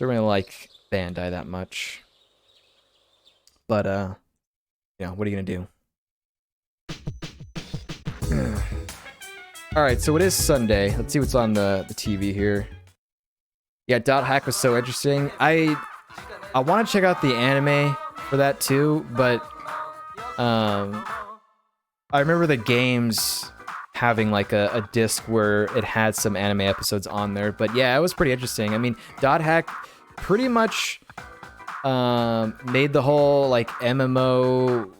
Don't really like Bandai that much. But, what are you gonna do? Alright, so it is Sunday. Let's see what's on the TV here. Yeah, Dot Hack was so interesting. I want to check out the anime for that too, but I remember the games having like a disc where it had some anime episodes on there. But yeah, it was pretty interesting. I mean, Dot Hack pretty much made the whole like MMO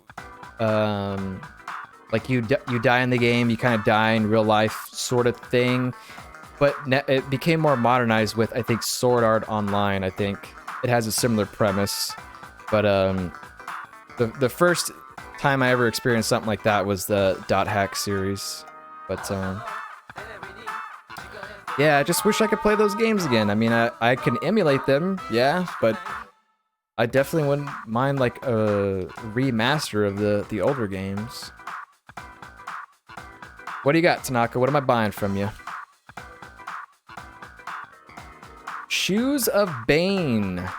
like you die in the game, you kind of die in real life sort of thing. But it became more modernized with, I think, Sword Art Online. I think it has a similar premise. But the first time I ever experienced something like that was the Dot Hack series. But yeah, I just wish I could play those games again. I mean, I can emulate them, yeah, but I definitely wouldn't mind like a remaster of the older games. What do you got, Tanaka? What am I buying from you? Shoes of Bane.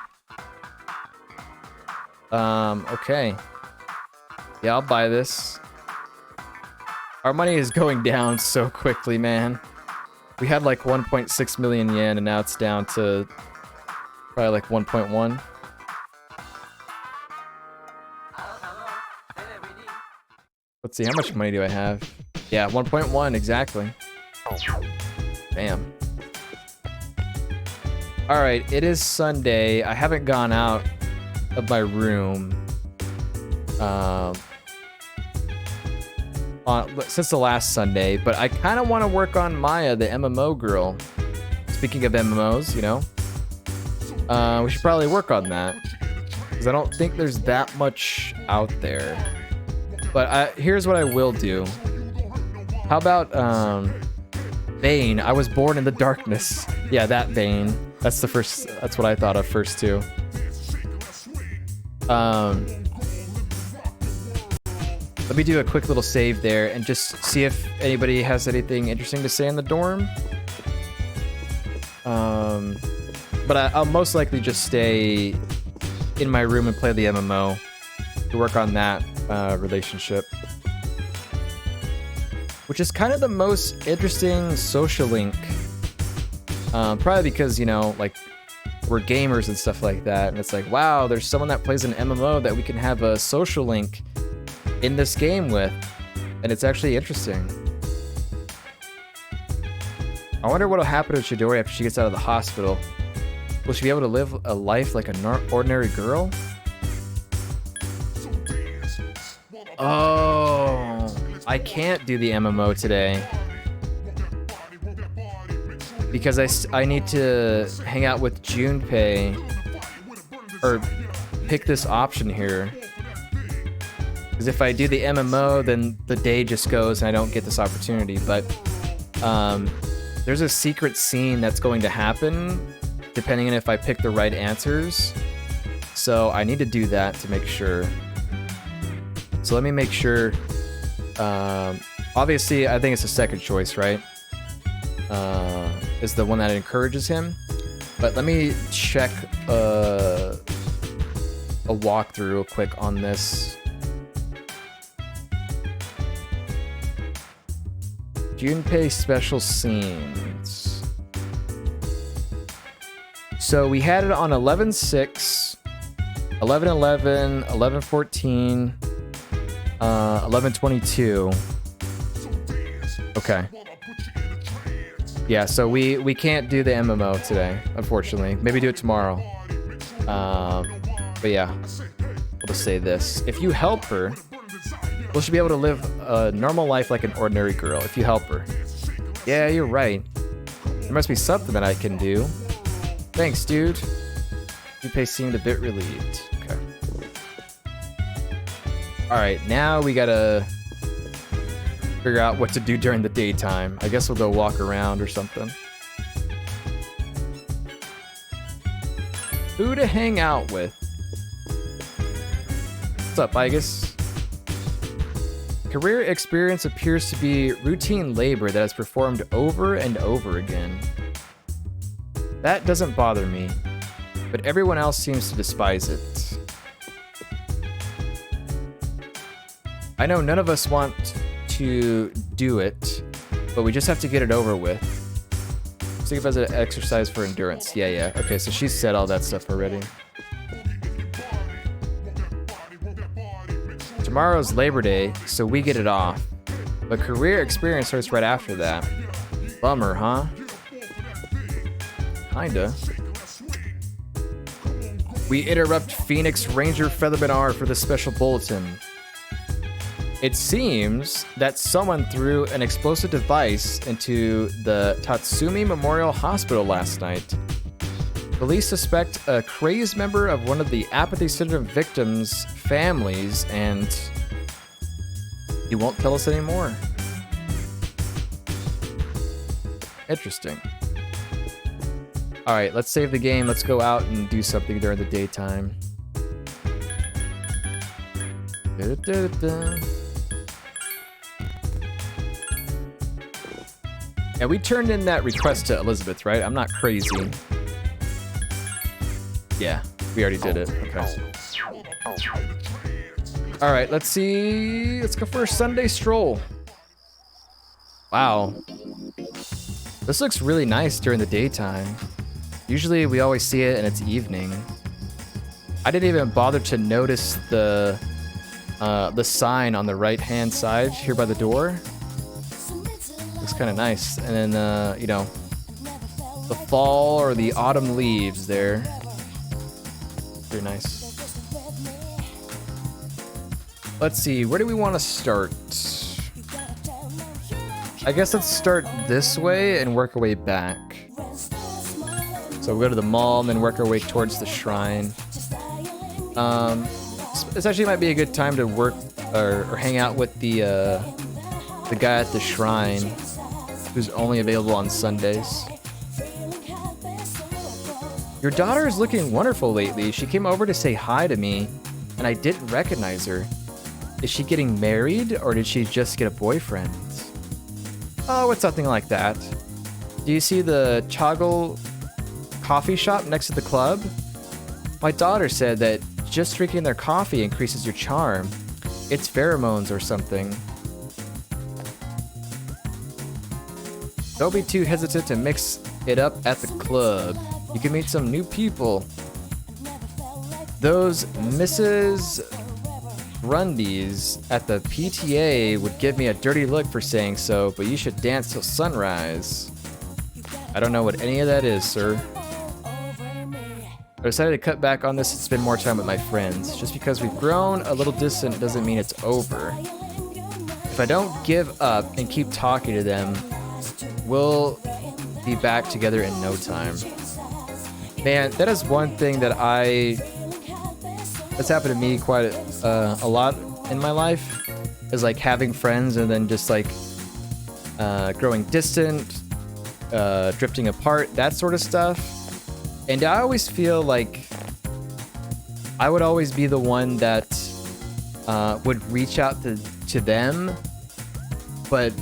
Okay. Yeah, I'll buy this. Our money is going down so quickly, man. We had like 1.6 million yen, and now it's down to probably like 1.1. Let's see, how much money do I have? Yeah, 1.1, exactly. Bam. Alright, it is Sunday. I haven't gone out of my room since the last Sunday, but I kind of want to work on Maya, the MMO girl. Speaking of MMOs, you know, we should probably work on that, because I don't think there's that much out there. But here's what I will do. How about Bane? I was born in the darkness. Yeah, that Bane. That's the first. That's what I thought of first too. Let me do a quick little save there and just see if anybody has anything interesting to say in the dorm. But I'll most likely just stay in my room and play the MMO to work on that relationship, which is kind of the most interesting social link. Probably because, you know, like, we're gamers and stuff like that, and it's like, wow, there's someone that plays an MMO that we can have a social link in this game with, and it's actually interesting. I wonder what'll happen to Chidori after she gets out of the hospital. Will she be able to live a life like an ordinary girl? Oh, I can't do the MMO today because I need to hang out with Junpei, or pick this option here. Because if I do the MMO, then the day just goes and I don't get this opportunity. But there's a secret scene that's going to happen depending on if I pick the right answers. So I need to do that to make sure. So let me make sure. Obviously, I think it's the second choice, right? Is the one that encourages him. But let me check a walkthrough real quick on this. Junpei special scenes. So we had it on 11/6, 11/11, 11/14, 11/22. Okay. Yeah, so we can't do the MMO today, unfortunately. Maybe do it tomorrow. But yeah, we'll just say this. If you help her, will she be able to live a normal life like an ordinary girl if you help her? Yeah, you're right. There must be something that I can do. Thanks, dude. Junpei seemed a bit relieved. Okay. Alright, now we gotta figure out what to do during the daytime. I guess we'll go walk around or something. Who to hang out with? What's up, Igus? Career experience appears to be routine labor that is performed over and over again. That doesn't bother me. but everyone else seems to despise it. I know none of us want to do it, but we just have to get it over with. Think of it as an exercise for endurance. Yeah. Okay, so she said all that stuff already. Tomorrow's Labor Day, so we get it off. But career experience starts right after that. Bummer, huh? Kinda. We interrupt Phoenix Ranger Featherman R for the special bulletin. It seems that someone threw an explosive device into the Tatsumi Memorial Hospital last night. Police suspect a crazed member of one of the apathy syndrome victims' families, and he won't tell us anymore. Interesting. All right, let's save the game. Let's go out and do something during the daytime. Yeah, we turned in that request to Elizabeth, right? I'm not crazy. Yeah, we already did it. Okay. All right, let's see. Let's go for a Sunday stroll. Wow. This looks really nice during the daytime. Usually we always see it and it's evening. I didn't even bother to notice the sign on the right-hand side here by the door. Looks kind of nice. And then, you know, the fall or the autumn leaves there. Very nice. Let's see, where do we want to start? I guess let's start this way and work our way back. So we'll go to the mall and then work our way towards the shrine. This actually might be a good time to work or hang out with the guy at the shrine, who's only available on Sundays. Your daughter is looking wonderful lately. She came over to say hi to me, and I didn't recognize her. Is she getting married, or did she just get a boyfriend? Oh, it's something like that. Do you see the Choggle coffee shop next to the club? My daughter said that just drinking their coffee increases your charm. It's pheromones or something. Don't be too hesitant to mix it up at the club. You can meet some new people. Those Mrs. Grundys at the PTA would give me a dirty look for saying so, but you should dance till sunrise. I don't know what any of that is, sir. I decided to cut back on this and spend more time with my friends. Just because we've grown a little distant doesn't mean it's over. If I don't give up and keep talking to them, we'll be back together in no time. Man, that is one thing that that's happened to me quite a lot in my life, is like having friends and then just like growing distant, drifting apart, that sort of stuff. And I always feel like I would always be the one that would reach out to them, but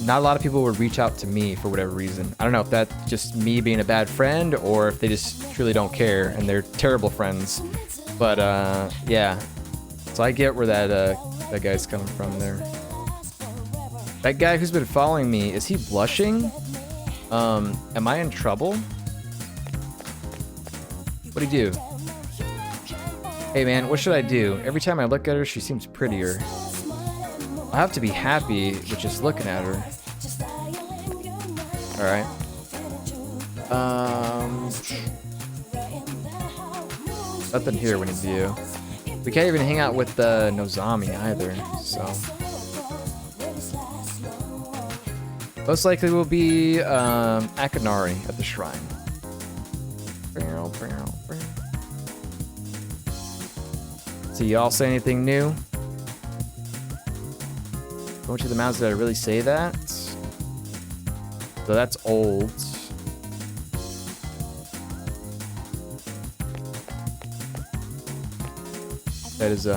not a lot of people would reach out to me for whatever reason. I don't know if that's just me being a bad friend or if they just truly don't care and they're terrible friends. But yeah, so I get where that guy's coming from there. That guy who's been following me, is he blushing? Am I in trouble? What'd he do? Hey man, what should I do? Every time I look at her, she seems prettier. I have to be happy with just looking at her. Alright. Nothing here we need to do. We can't even hang out with Nozami either, so. Most likely will be Akinari at the shrine. So y'all say anything new? Going to the mountains, did I really say that? So that's old. That is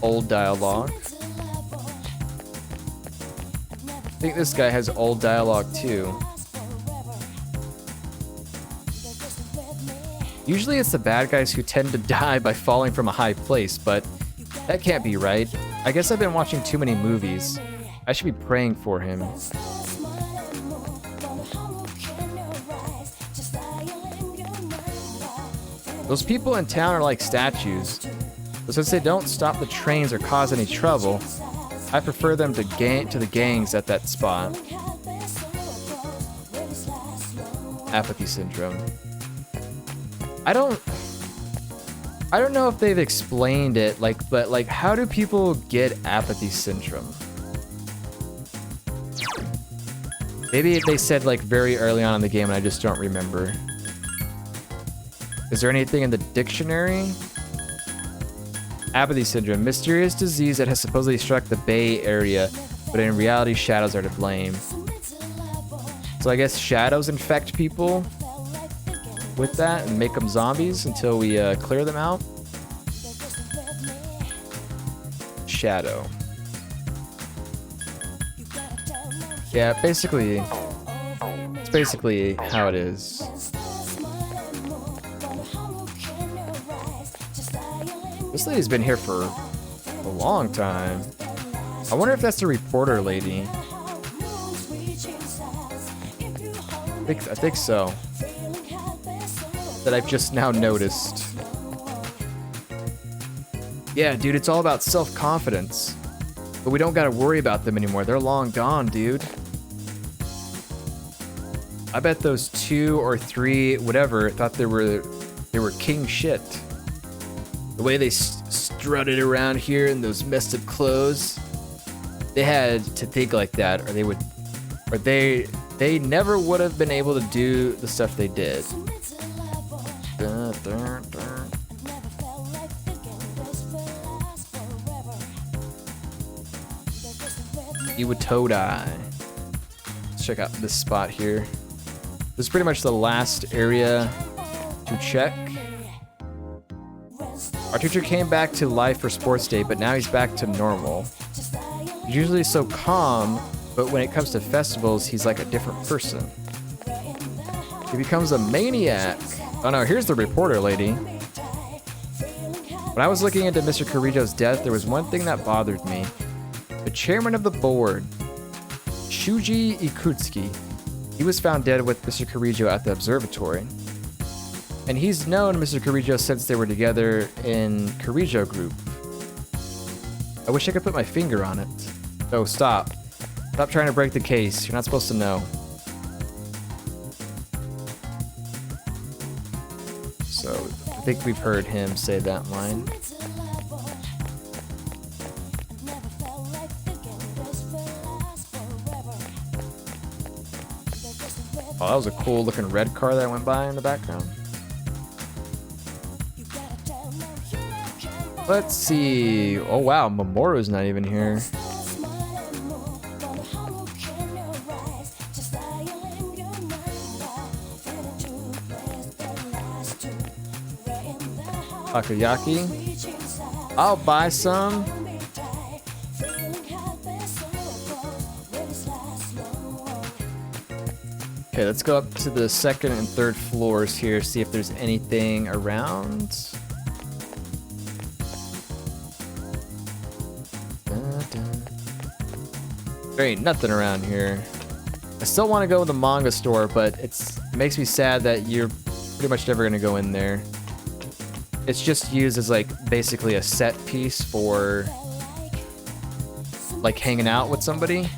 old dialogue. I think this guy has old dialogue too. Usually it's the bad guys who tend to die by falling from a high place, but that can't be right. I guess I've been watching too many movies. I should be praying for him. Those people in town are like statues. But since they don't stop the trains or cause any trouble, I prefer them to the gangs at that spot. Apathy syndrome. I don't know if they've explained it, but how do people get apathy syndrome? Maybe they said like very early on in the game and I just don't remember. Is there anything in the dictionary? Apathy syndrome, mysterious disease that has supposedly struck the Bay Area, but in reality shadows are to blame. So I guess shadows infect people with that and make them zombies until we clear them out. Shadow. Yeah, basically, it's basically how it is. This lady's been here for a long time. I wonder if that's the reporter lady. I think so. That I've just now noticed. Yeah, dude, it's all about self-confidence. But we don't gotta worry about them anymore. They're long gone, dude. I bet those 2 or 3, whatever, thought they were king shit. The way they strutted around here in those messed up clothes. They had to think like that, or they never would have been able to do the stuff they did. Iwatodai. Let's check out this spot here. This is pretty much the last area to check. Our teacher came back to life for sports day, but now he's back to normal. He's usually so calm, but when it comes to festivals, he's like a different person. He becomes a maniac. Oh no, here's the reporter lady. When I was looking into Mr. Kirijo's death, there was one thing that bothered me. The chairman of the board, Shuji Ikutsuki, he was found dead with Mr. Kirijo at the observatory. And he's known Mr. Kirijo since they were together in Kirijo Group. I wish I could put my finger on it. Oh, stop. Stop trying to break the case. You're not supposed to know. So, I think we've heard him say that line. Oh, that was a cool looking red car that went by in the background. Let's see. Oh wow, Mamoru's not even here. Takoyaki. I'll buy some. Okay, let's go up to the 2nd and 3rd floors here, see if there's anything around. There ain't nothing around here. I still want to go to the manga store, but it makes me sad that you're pretty much never gonna go in there. It's just used as like basically a set piece for like hanging out with somebody,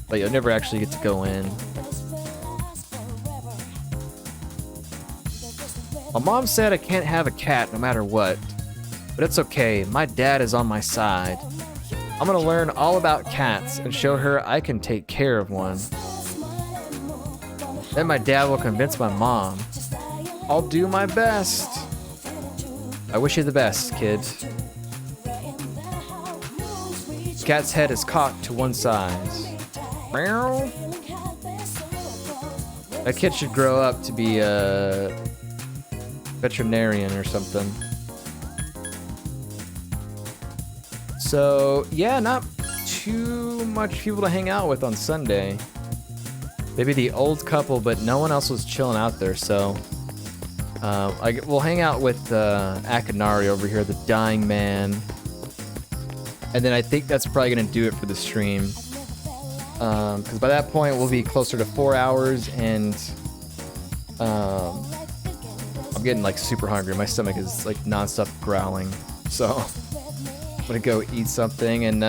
but you'll never actually get to go in. My mom said I can't have a cat no matter what, but it's okay. My dad is on my side. I'm gonna learn all about cats and show her I can take care of one. Then my dad will convince my mom. I'll do my best. I wish you the best, kid. Cat's head is cocked to one side. Meow. That kid should grow up to be a veterinarian or something. So, yeah, not too much people to hang out with on Sunday. Maybe the old couple, but no one else was chilling out there, so We'll hang out with Akinari over here, the dying man. And then I think that's probably going to do it for the stream. Because by that point, we'll be closer to 4 hours, and I'm getting like super hungry. My stomach is like non-stop growling. So I'm going to go eat something and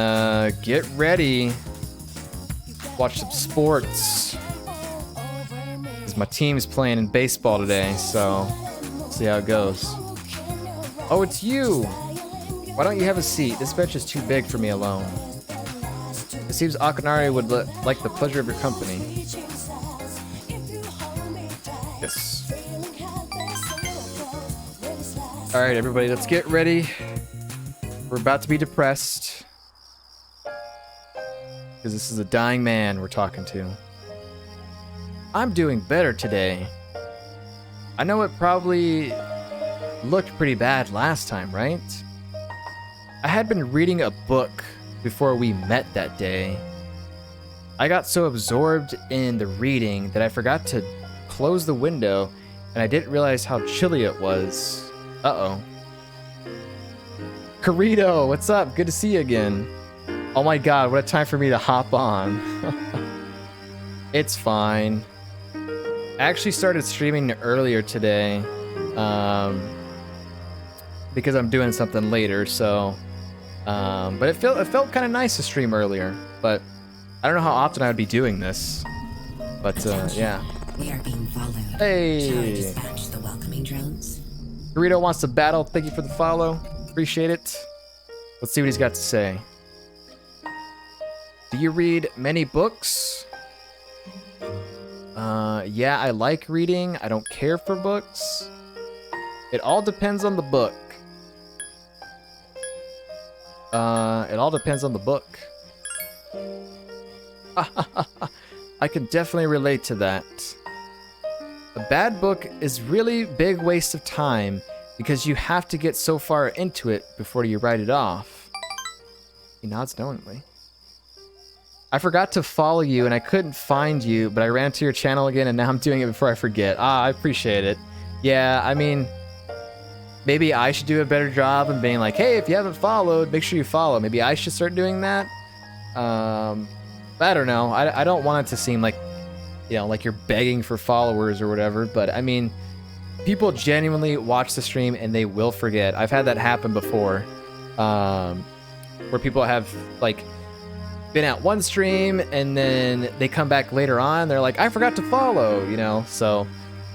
get ready. Watch some sports. Because my team's playing in baseball today, so see how it goes. Oh, it's you! Why don't you have a seat? This bench is too big for me alone. It seems Akinari would like the pleasure of your company. Yes. Alright, everybody, let's get ready. We're about to be depressed. Because this is a dying man we're talking to. I'm doing better today. I know it probably looked pretty bad last time, right? I had been reading a book before we met that day. I got so absorbed in the reading that I forgot to close the window, and I didn't realize how chilly it was. Uh-oh. Carito, what's up? Good to see you again. Oh my god, what a time for me to hop on. It's fine. I actually started streaming earlier today, because I'm doing something later, so... but it felt kind of nice to stream earlier, but I don't know how often I would be doing this. But yeah. We are being followed. Hey. Shall I dispatch the welcoming drones? Dorito wants to battle. Thank you for the follow. Appreciate it. Let's see what he's got to say. Do you read many books? Yeah, I like reading. I don't care for books. It all depends on the book. It all depends on the book. I can definitely relate to that. A bad book is really big waste of time because you have to get so far into it before you write it off. He nods knowingly. I forgot to follow you and I couldn't find you, but I ran to your channel again and now I'm doing it before I forget. I appreciate it. Yeah, I mean... maybe I should do a better job of being like, hey, if you haven't followed, make sure you follow. Maybe I should start doing that. I don't know. I don't want it to seem like, you know, like you're begging for followers or whatever. But I mean, people genuinely watch the stream and they will forget. I've had that happen before, where people have like been at one stream and then they come back later on. They're like, I forgot to follow, you know. So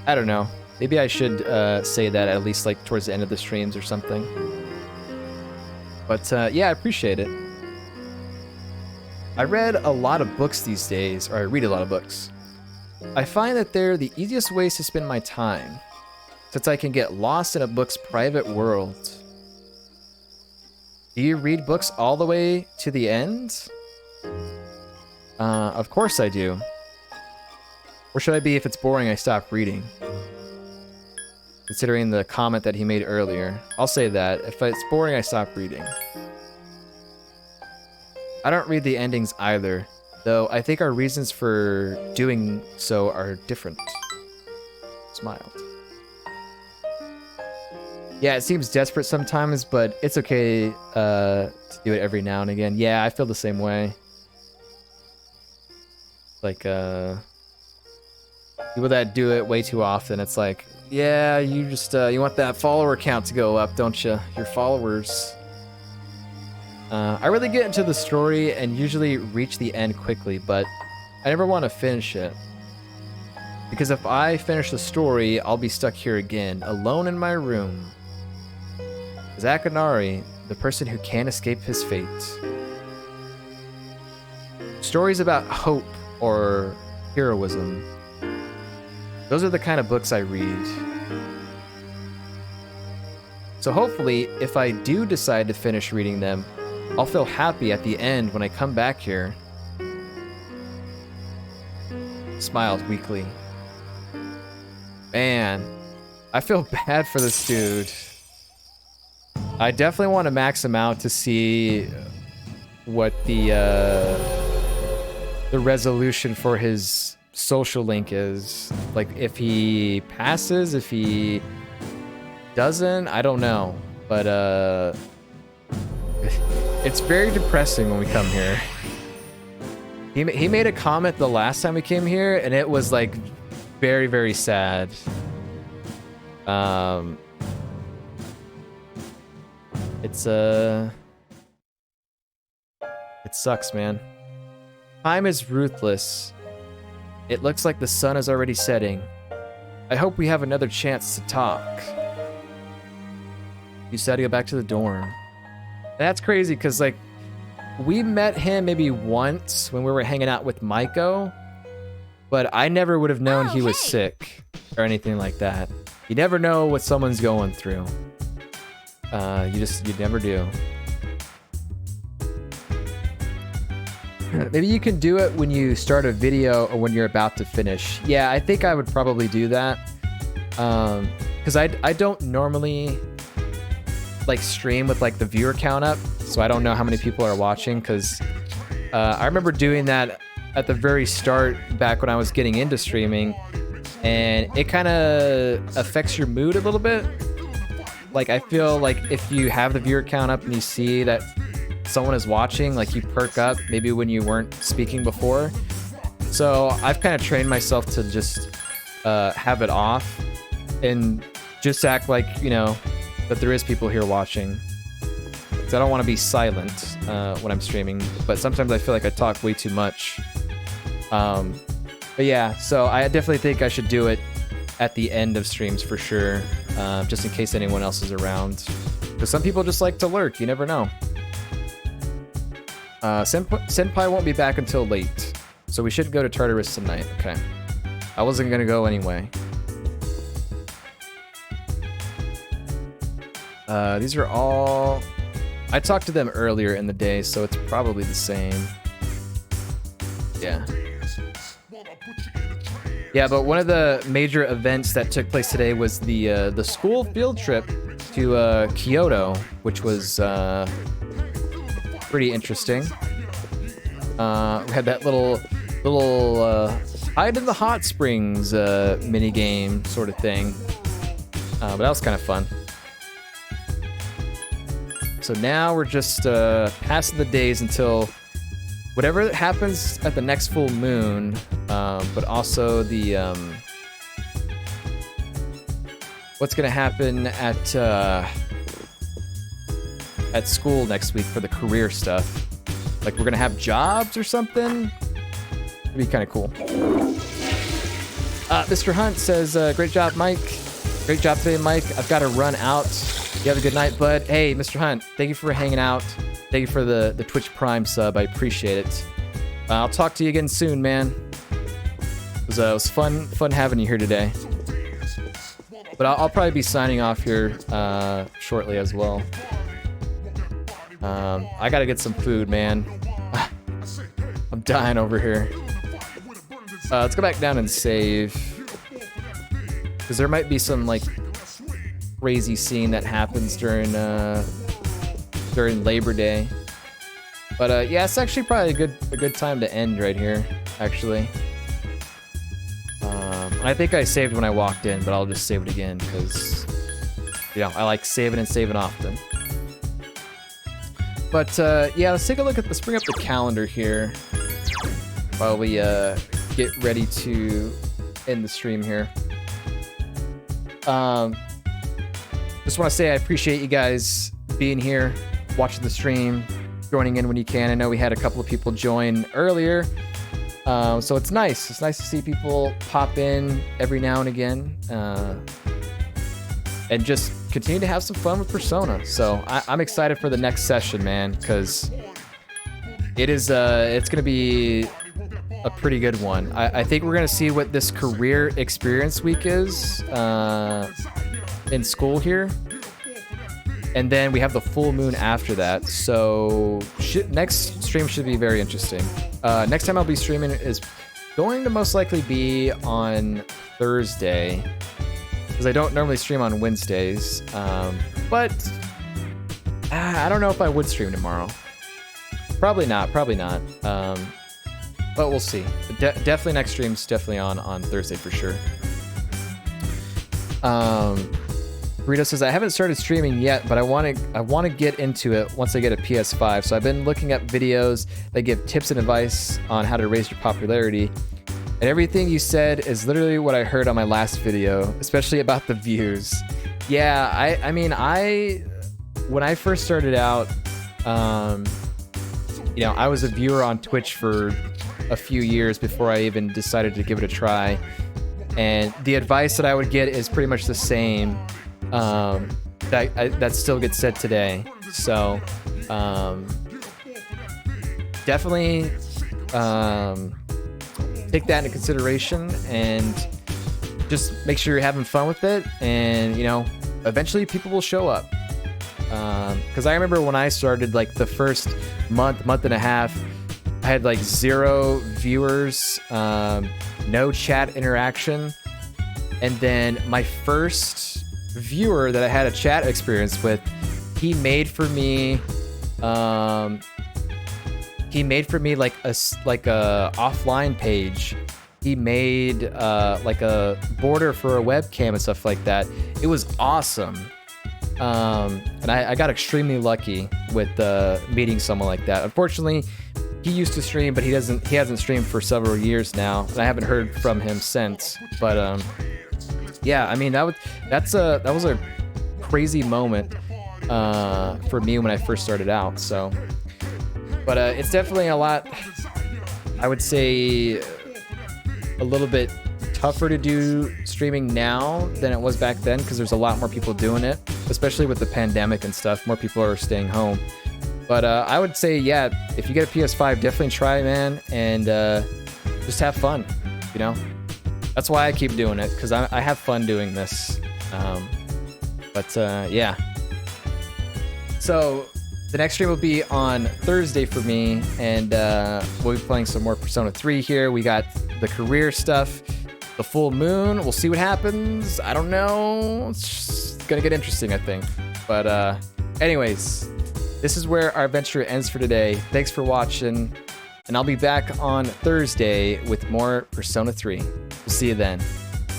I don't know. Maybe I should say that at least like towards the end of the streams or something. But yeah, I appreciate it. I read a lot of books these days, or I read a lot of books. I find that they're the easiest ways to spend my time, since I can get lost in a book's private world. Do you read books all the way to the end? Of course I do. Or should I be if it's boring I stop reading? Considering the comment that he made earlier. I'll say that. If it's boring, I stop reading. I don't read the endings either, though I think our reasons for doing so are different. Smiled. Yeah, it seems desperate sometimes, but it's okay to do it every now and again. Yeah, I feel the same way. Like, people that do it way too often, it's like, yeah, you just, you want that follower count to go up, don't you? Your followers. I really get into the story and usually reach the end quickly, but I never want to finish it. Because if I finish the story, I'll be stuck here again, alone in my room. As Akinari, the person who can't escape his fate. Stories about hope or heroism. Those are the kind of books I read. So hopefully, if I do decide to finish reading them, I'll feel happy at the end when I come back here. Smiled weakly. Man, I feel bad for this dude. I definitely want to max him out to see what the resolution for his social link is. Like, if he passes, if he doesn't, I don't know. But it's very depressing when we come here. He made a comment the last time we came here, and it was like very, very sad. It's it sucks, man. Time is ruthless. It looks like the sun is already setting. I hope we have another chance to talk. You said to go back to the dorm. That's crazy, because like we met him maybe once when we were hanging out with Maiko, but I never would have known he was sick or anything like that. You never know what someone's going through. You never do. Maybe you can do it when you start a video or when you're about to finish. Yeah, I think I would probably do that. Because I don't normally like stream with like the viewer count up, so I don't know how many people are watching, because I remember doing that at the very start back when I was getting into streaming, and it kind of affects your mood a little bit. Like, I feel like if you have the viewer count up and you see that someone is watching, like you perk up maybe when you weren't speaking before. So I've kind of trained myself to just have it off and just act like, you know, that there is people here watching. Because I don't want to be silent when I'm streaming, but sometimes I feel like I talk way too much. But yeah, so I definitely think I should do it at the end of streams for sure, just in case anyone else is around. Because some people just like to lurk, you never know. Senpai won't be back until late, so we should go to Tartarus tonight. Okay. I wasn't gonna go anyway. These are all... I talked to them earlier in the day, so it's probably the same. Yeah. Yeah, but one of the major events that took place today was the school field trip to Kyoto, which was pretty interesting. We had that little hide in the hot springs mini game sort of thing, but that was kind of fun. So now we're just passing the days until whatever happens at the next full moon, but also the what's gonna happen at school next week for the career stuff. Like we're gonna have jobs or something. It'd be kind of cool. Mr. Hunt says, great job, Mike. Great job today, Mike. I've got to run out. You have a good night, bud. Hey, Mr. Hunt, thank you for hanging out. Thank you for the Twitch Prime sub. I appreciate it. I'll talk to you again soon, man. It was fun having you here today. But I'll probably be signing off here shortly as well. I gotta get some food, man. I'm dying over here. Let's go back down and save. Because there might be some, like, crazy scene that happens during Labor Day. But, yeah, it's actually probably a good time to end right here, actually. I think I saved when I walked in, but I'll just save it again, because, you know, I like saving and saving often. But, yeah, let's take a look at, let's bring up the calendar here while we, get ready to end the stream here. Just want to say I appreciate you guys being here, watching the stream, joining in when you can. I know we had a couple of people join earlier, so it's nice. It's nice to see people pop in every now and again, and just continue to have some fun with Persona. So I'm excited for the next session, man, because it's gonna be a pretty good one. I think we're gonna see what this career experience week is in school here, and then we have the full moon after that. So next stream should be very interesting. Next time I'll be streaming is going to most likely be on Thursday, because I don't normally stream on Wednesdays. But I don't know if I would stream tomorrow. Probably not. But we'll see. Definitely next stream's definitely on Thursday for sure. Burrito says, I haven't started streaming yet, but I want to get into it once I get a PS5. So I've been looking at videos that give tips and advice on how to raise your popularity. And everything you said is literally what I heard on my last video, especially about the views. Yeah, I mean, when I first started out, you know, I was a viewer on Twitch for a few years before I even decided to give it a try. And the advice that I would get is pretty much the same. That still gets said today. So definitely take that into consideration and just make sure you're having fun with it. And you know, eventually people will show up. Because I remember when I started, like the first month and a half, I had like 0 viewers, no chat interaction, and then my first viewer that I had a chat experience with, he made for me like a offline page. He made like a border for a webcam and stuff like that. It was awesome. And I got extremely lucky with meeting someone like that. Unfortunately, he used to stream, but he hasn't streamed for several years now, and I haven't heard from him since. But yeah, I mean that was a crazy moment for me when I first started out. So, but it's definitely a lot. I would say a little bit tougher to do streaming now than it was back then, because there's a lot more people doing it, especially with the pandemic and stuff. More people are staying home. But I would say, yeah, if you get a PS5, definitely try, man, and just have fun, you know? That's why I keep doing it, because I have fun doing this. Yeah. So the next stream will be on Thursday for me, and we'll be playing some more Persona 3 here. We got the career stuff, the full moon. We'll see what happens. I don't know. It's gonna get interesting, I think. But anyways, this is where our adventure ends for today. Thanks for watching, and I'll be back on Thursday with more Persona 3. We'll see you then.